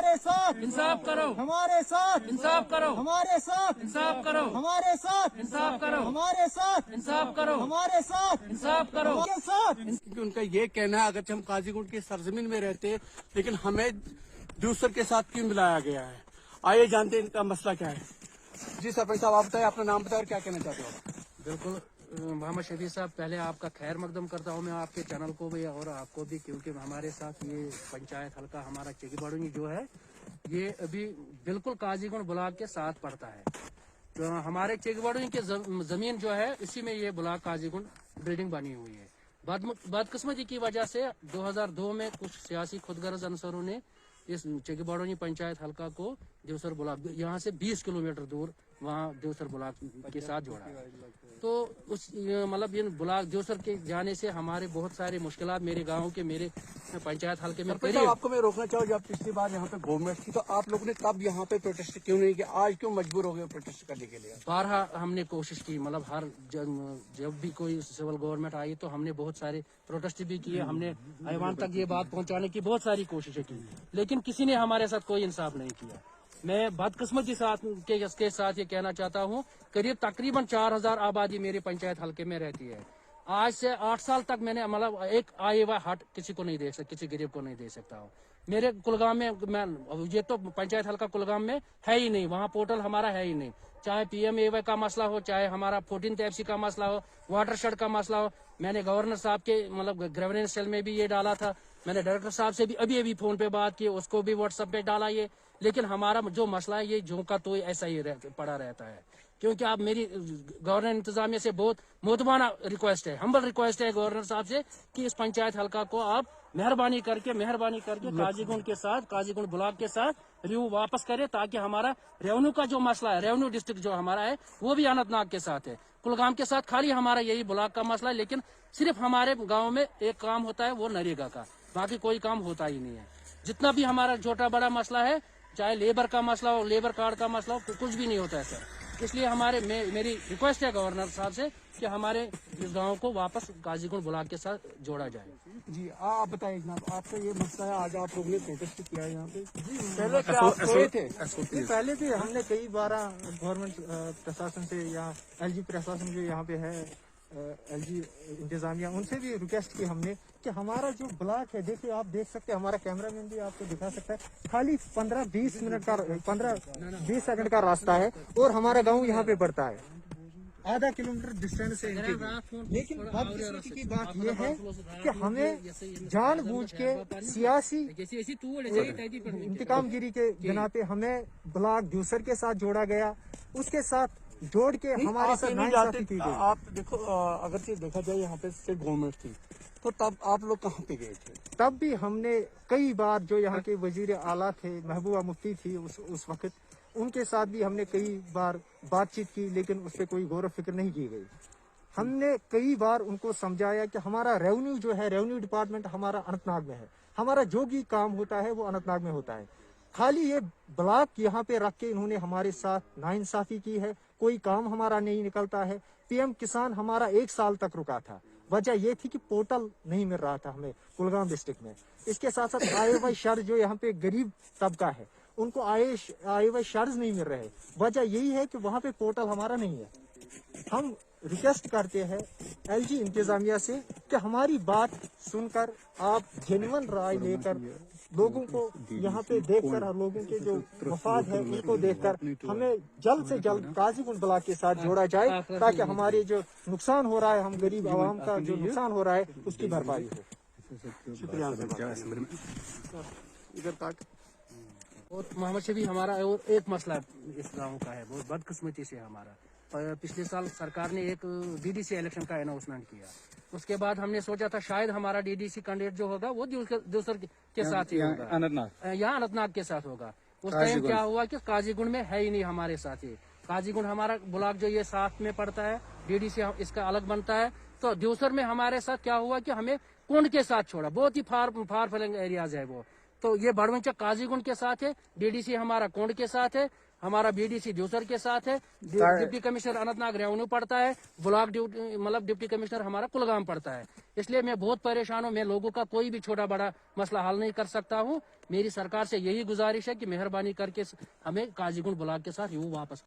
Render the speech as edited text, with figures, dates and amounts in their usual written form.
हमारे साथ इंसाफ करो, हमारे साथ इंसाफ करो, हमारे साथ इंसाफ करो, हमारे साथ इंसाफ करो, हमारे साथ इंसाफ करो, हमारे साथ इंसाफ करो। हमारे साथ। क्योंकि उनका ये कहना है अगर हम काजीगुंड की सरजमीन में रहते लेकिन हमें दूसर के साथ क्यों मिलाया गया है। आइए जानते हैं इनका मसला क्या है। जी सरपंच साहब आप बताएं, अपना नाम बताएं और क्या कहना चाहते हो। बिल्कुल मोहम्मद शफी साहब, पहले आपका खैर मकदम करता हूँ मैं आपके चैनल को भी और आपको भी, क्योंकि हमारे साथ ये पंचायत हल्का हमारा चेकीबाड़ूनी जो है ये अभी बिल्कुल काजीगुंड ब्लॉक के साथ पड़ता है। तो हमारे चेकीबाड़ूनी के जमीन जो है इसी में ये ब्लॉक काजीगुंड बिल्डिंग बनी हुई है। बदकिस्मती की वजह से 2002 में कुछ सियासी खुदगर्ज अनसरों ने इस चेकीबाड़ूनी पंचायत हल्का को देवसर ब्लॉक यहाँ से 20 किलोमीटर दूर वहाँ देवसर ब्लॉक के साथ जोड़ा। तो उस मतलब इन ब्लॉक देवसर के जाने से हमारे बहुत सारे मुश्किलात मेरे गांव के, मेरे पंचायत हल्के में सरपंच साहब आपको मैं रोकना चाहूँ, जब पिछली बार यहाँ पे गवर्नमेंट थी तो आप लोगों ने तब यहाँ पे प्रोटेस्ट क्यों नहीं किया, आज क्यों मजबूर हो गए प्रोटेस्ट करने के लिए। बारहा हमने कोशिश की, मतलब हर जब भी कोई सिविल गवर्नमेंट आई तो हमने बहुत सारे प्रोटेस्ट भी किए, हमने ऐवान तक ये बात पहुंचाने की बहुत सारी कोशिशें की, लेकिन किसी ने हमारे साथ कोई इंसाफ नहीं किया। मैं बदकिस्मती के साथ ये कहना चाहता हूँ, करीब तकरीबन 4000 आबादी मेरी पंचायत हल्के में रहती है। आज से 8 साल तक मैंने मतलब एक आए हुआ हट किसी को नहीं दे सकता, किसी गरीब को नहीं दे सकता हूँ। मेरे कुलगाम में मैं ये तो पंचायत हल्का कुलगाम में है ही नहीं, वहाँ पोर्टल हमारा है ही नहीं। चाहे PMAY का मसला हो, चाहे हमारा 14th FC का मसला हो, वाटर शेड का मसला हो, मैंने गवर्नर साहब के मतलब ग्रेविनेंस सेल में भी ये डाला था। मैंने डायरेक्टर साहब से भी अभी फोन पे बात की, उसको भी व्हाट्सएप पे डाला ये। लेकिन हमारा जो मसला है ये जो का तो ऐसा ही पड़ा रहता है। क्योंकि आप मेरी गवर्नर इंतजामिया से बहुत मोतबाना रिक्वेस्ट है, हम्बल रिक्वेस्ट है गवर्नर साहब से कि इस पंचायत हल्का को आप मेहरबानी करके काजीगुंड के साथ, काजीगुंड ब्लॉक के साथ रिव्यू वापस करें, ताकि हमारा रेवेन्यू का जो मसला है, रेवेन्यू डिस्ट्रिक्ट जो हमारा है वो भी अनंतनाग के साथ है, कुलगाम के साथ खाली हमारा यही ब्लॉक का मसला है। लेकिन सिर्फ हमारे गाँव में एक काम होता है वो नरेगा का, बाकी कोई काम होता ही नहीं है। जितना भी हमारा छोटा बड़ा मसला है, चाहे लेबर का मसला हो, लेबर कार्ड का मसला हो, कुछ भी नहीं होता है सर। इसलिए मेरी रिक्वेस्ट है गवर्नर साहब से कि हमारे इस गांव को वापस काजीगुंड ब्लॉक के साथ जोड़ा जाए। जी आप बताइए जनाब, आपका ये मसला है, आज आप लोगों ने प्रोटेस्ट किया है यहाँ पे, पहले क्या आप सोए थे। पहले भी हमने कई बार गवर्नमेंट प्रशासन से या LG प्रशासन जो यहाँ पे है, LG इंतजामिया, उनसे भी रिक्वेस्ट की हमने कि हमारा जो ब्लॉक है, देखिए आप देख सकते हैं, हमारा कैमरामैन भी आपको दिखा सकता है, खाली 15-20 मिनट का 15-20 सेकंड का रास्ता है और हमारा गांव यहाँ पे पड़ता है, आधा किलोमीटर डिस्टेंस है इनके लिए। लेकिन बदकिस्मती की बात यह है कि हमें जानबूझ के सियासी इंतकामगिरी के बिना पे हमें ब्लॉक दूसर के साथ जोड़ा गया, उसके साथ जोड़ के हमारे साथ नाइंसाफी की गई। आप देखो अगर से देखा जाए यहाँ पे स्टेट गवर्नमेंट थी तो तब आप लोग कहाँ पे गए थे। तब भी हमने कई बार, जो यहाँ के वजीर आला थे, महबूबा मुफ्ती थी उस वक्त, उनके साथ भी हमने कई बार बातचीत की, लेकिन उस पर कोई गौर फिक्र नहीं की गई। हमने कई बार उनको समझाया कि हमारा रेवेन्यू जो है, रेवेन्यू डिपार्टमेंट हमारा अनंतनाग में है, हमारा जो भी काम होता है वो अनंतनाग में होता है। खाली ये ब्लॉक यहाँ पे रख के इन्होंने हमारे साथ नाइंसाफी की है, कोई काम हमारा नहीं निकलता है। PM किसान हमारा 1 साल तक रुका था, वजह ये थी कि पोर्टल नहीं मिल रहा था हमें कुलगाम डिस्ट्रिक्ट में। इसके साथ साथ आए हुए शर्ज जो यहाँ पे गरीब तबका है, उनको आए हुए शर्ज नहीं मिल रहे, वजह यही है कि वहाँ पे पोर्टल हमारा नहीं है। हम रिक्वेस्ट करते हैं LG इंतजामिया से कि हमारी बात सुनकर आप जेन्युइन राय लेकर लोगों को यहाँ पे देखकर, लोगों के जो मफाद है उनको देखकर हमें जल्द से जल्द काजीगुंड ब्लॉक के साथ जोड़ा जाए, ताकि हमारे जो नुकसान हो रहा है, हम गरीब आवाम का जो नुकसान हो रहा है, उसकी भरपाई हो। शुक्रिया इधर तक। और मोहम्मद शफी हमारा और एक मसला इस गांव का है, बहुत बदकिस्मती से हमारा पिछले साल सरकार ने एक DDC इलेक्शन का अनाउंसमेंट किया, उसके बाद हमने सोचा था शायद हमारा DDC कैंडिडेट जो होगा वो दूसर के साथ ही होगा, यहाँ अनंतनाग के साथ होगा। उस टाइम क्या हुआ कि काजीगुंड में है ही नहीं हमारे साथ ही। काजीगुंड हमारा ब्लॉक जो ये साथ में पड़ता है, DDC इसका अलग बनता है। तो दूसर में हमारे साथ क्या हुआ कि हमें कुंड के साथ छोड़ा, बहुत ही फार फ्लंग एरियाज है वो। तो ये बड़वंचा काजीगुंड के साथ है, DDC हमारा कुंड के साथ है। हमारा बीडीसी ड्यूसर के साथ है, डिप्टी कमिश्नर अनंतनाग रेवेन्यू पड़ता है, ब्लॉक ड्यूटी मतलब डिप्टी कमिश्नर हमारा कुलगाम पड़ता है। इसलिए मैं बहुत परेशान हूँ। मैं लोगों का कोई भी छोटा बड़ा मसला हल नहीं कर सकता हूँ। मेरी सरकार से यही गुजारिश है कि मेहरबानी करके हमें काजीगुंड ब्लॉक के साथ यूं वापस